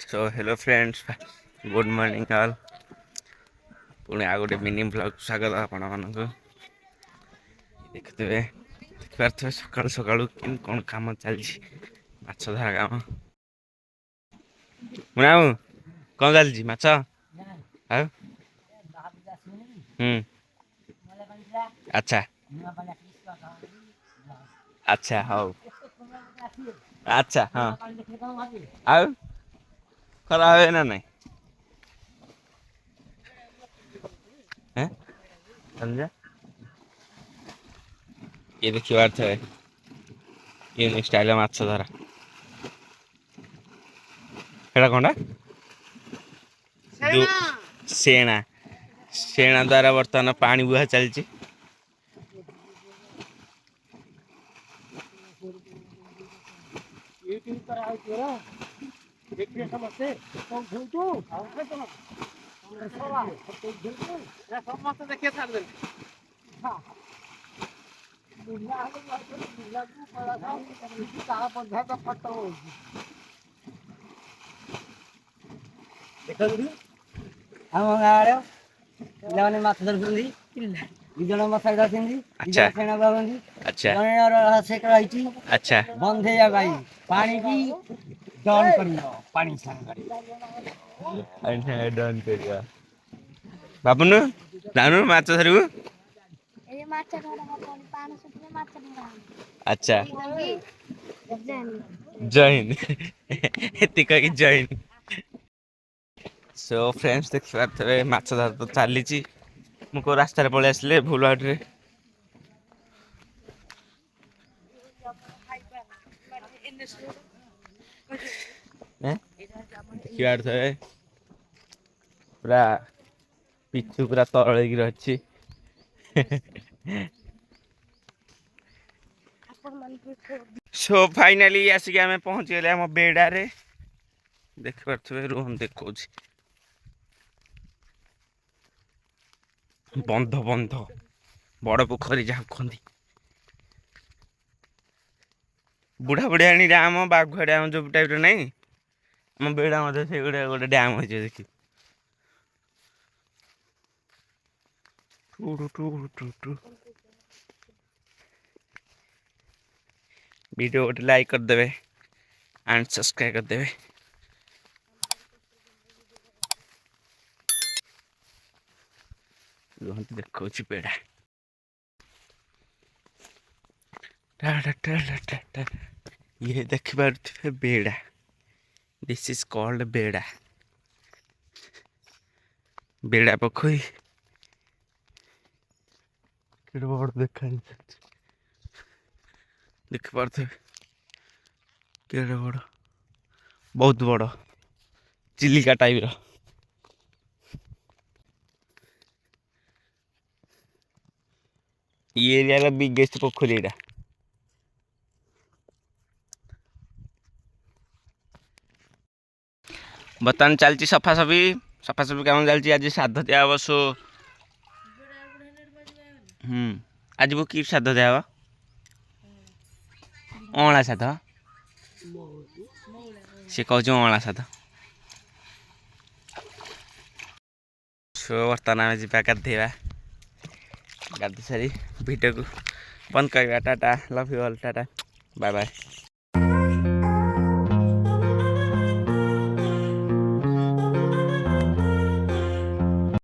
सो hello friends, good morning all. Pune आ गोटे mini blog स्वागत आपण मानक। देखते देखिए सकाଳु सकाळु कौन काम चलछि माछ धरा काम। मुना कौन चलछि माछ आ अच्छा अच्छा हौ अच्छा हाँ आउ खरा है ना नहीं हैं समझा। ये देखिए अर्थ है ये स्टाइल माछ धरा एटा कोनटा सेना सेना द्वारा बर्तमान पानी बुहा चलछि। ଆମ ଗାଁରେ ପିଲାମାନେ ମାଛ ଧରୁଛନ୍ତି। ଦି ଜଣ ମଶାରୀ ଧରିଛନ୍ତି, ଦି ଜଣ ସେଣା ବାହୁଛନ୍ତି, ଜଣେ ସେକ ରହିଛି अच्छा ବନ୍ଧେଇବା ପାଇଁ ପାଣିକି ଡନ୍ କରିବ ପାଣି ସାଙ୍ଗରେ। डन करिया बाबुनु जानु माछ धरिबु अच्छा जय हिंद एति कहि जय हिंद। सो फ्रेंड्स देखि पारथबे माछ धर तो चलीची मु को रास्ता रे पळे आसले भूल बाट रे देखि पारथबे पूरा पिछु पूरा तळै कि रहछि। सो फाइनली आसिक आम पहुँच गले आम बेड़ा रे देख पारे रूम देखा बंध बंध बड़ पोखरी जहाँ कहती बुढ़ा बुढ़ियाणी डैम बाघुआ डैम जो टाइप नहीं आम बेड़ा से गोटे डैम हो देखिए वीडियो गोटे लाइक करदे एंड सब्सक्राइब करदे। देखा बेड़ा ये देख पारे बेड़ा दिस इज कॉल्ड बेड़ा बेड़ा पोखरी बड़ देखा देख पारे के बड़ बहुत बड़ चिलिका टाइप ये एरिया बिगेस्ट पोखरी एटा बर्तमान चलती सफासफी कम चलती आज श्राद्ध दिया सो आज वो कि श्राद्ध दिया अँला श्राद्ध सी कह अँला श्राद्ध। सो बर्तमान आम जा गाधेवा गाधे सारी भिडियो को बंद करवा tata love you all tata bye bye.